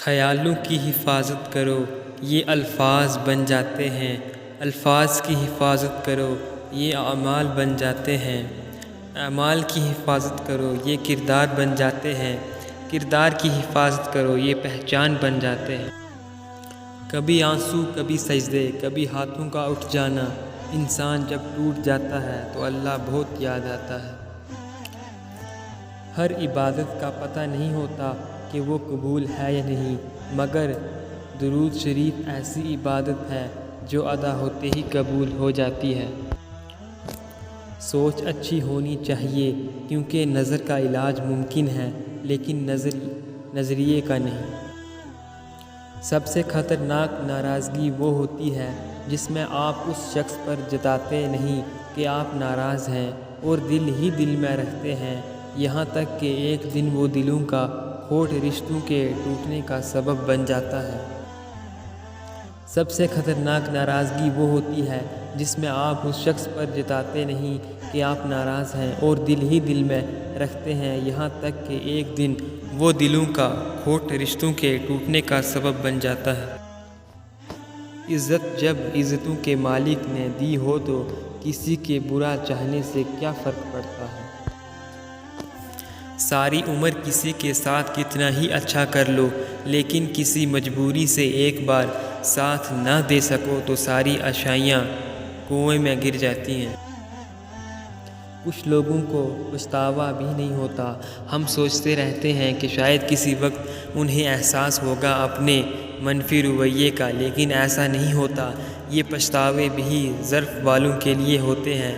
خیالوں کی حفاظت کرو یہ الفاظ بن جاتے ہیں، الفاظ کی حفاظت کرو یہ اعمال بن جاتے ہیں، اعمال کی حفاظت کرو یہ کردار بن جاتے ہیں، کردار کی حفاظت کرو یہ پہچان بن جاتے ہیں۔ کبھی آنسو کبھی سجدے کبھی ہاتھوں کا اٹھ جانا، انسان جب ٹوٹ جاتا ہے تو اللہ بہت یاد آتا ہے۔ ہر عبادت کا پتہ نہیں ہوتا کہ وہ قبول ہے یا نہیں، مگر درود شریف ایسی عبادت ہے جو ادا ہوتے ہی قبول ہو جاتی ہے۔ سوچ اچھی ہونی چاہیے کیونکہ نظر کا علاج ممکن ہے لیکن نظریے کا نہیں۔ سب سے خطرناک ناراضگی وہ ہوتی ہے جس میں آپ اس شخص پر جتاتے نہیں کہ آپ ناراض ہیں اور دل ہی دل میں رکھتے ہیں، یہاں تک کہ ایک دن وہ دلوں کا کھوٹ رشتوں کے ٹوٹنے کا سبب بن جاتا ہے۔ سب سے خطرناک ناراضگی وہ ہوتی ہے جس میں آپ اس شخص پر جتاتے نہیں کہ آپ ناراض ہیں اور دل ہی دل میں رکھتے ہیں، یہاں تک کہ ایک دن وہ دلوں کا کھوٹ رشتوں کے ٹوٹنے کا سبب بن جاتا ہے۔ عزت جب عزتوں کے مالک نے دی ہو تو کسی کے برا چاہنے سے کیا فرق پڑتا ہے۔ ساری عمر کسی کے ساتھ کتنا ہی اچھا کر لو لیکن کسی مجبوری سے ایک بار ساتھ نہ دے سکو تو ساری اچھائیاں کنویں میں گر جاتی ہیں۔ کچھ لوگوں کو پچھتاوا بھی نہیں ہوتا، ہم سوچتے رہتے ہیں کہ شاید کسی وقت انہیں احساس ہوگا اپنے منفی رویے کا، لیکن ایسا نہیں ہوتا۔ یہ پچھتاوے بھی ظرف والوں کے لیے ہوتے ہیں،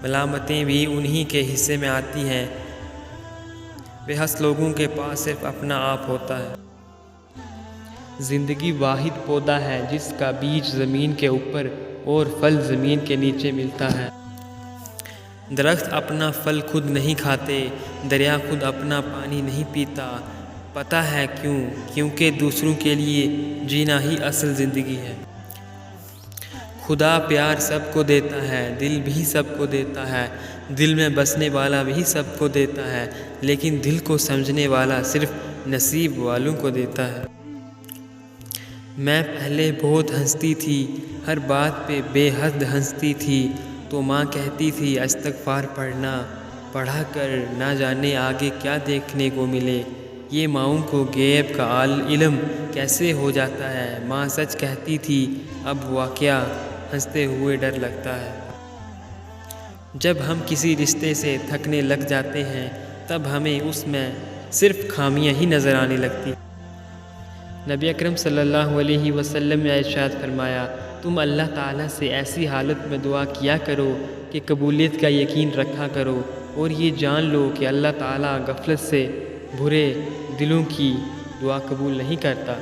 ملامتیں بھی انہی کے حصے میں آتی ہیں۔ بے حس لوگوں کے پاس صرف اپنا آپ ہوتا ہے۔ زندگی واحد پودا ہے جس کا بیج زمین کے اوپر اور پھل زمین کے نیچے ملتا ہے۔ درخت اپنا پھل خود نہیں کھاتے، دریا خود اپنا پانی نہیں پیتا۔ پتہ ہے کیوں؟ کیونکہ دوسروں کے لیے جینا ہی اصل زندگی ہے۔ خدا پیار سب کو دیتا ہے، دل بھی سب کو دیتا ہے، دل میں بسنے والا بھی سب کو دیتا ہے، لیکن دل کو سمجھنے والا صرف نصیب والوں کو دیتا ہے۔ میں پہلے بہت ہنستی تھی، ہر بات پہ بے حد ہنستی تھی، تو ماں کہتی تھی استغفار پڑھنا، پڑھا کر نہ جانے آگے کیا دیکھنے کو ملے۔ یہ ماؤں کو غیب کا علم کیسے ہو جاتا ہے؟ ماں سچ کہتی تھی، اب واقعہ ہنستے ہوئے ڈر لگتا ہے۔ جب ہم کسی رشتے سے تھکنے لگ جاتے ہیں تب ہمیں اس میں صرف خامیاں ہی نظر آنے لگتی ہیں۔ نبی اکرم صلی اللہ علیہ وسلم نے ارشاد فرمایا، تم اللہ تعالیٰ سے ایسی حالت میں دعا کیا کرو کہ قبولیت کا یقین رکھا کرو اور یہ جان لو کہ اللہ تعالیٰ غفلت سے بھرے دلوں کی دعا قبول نہیں کرتا۔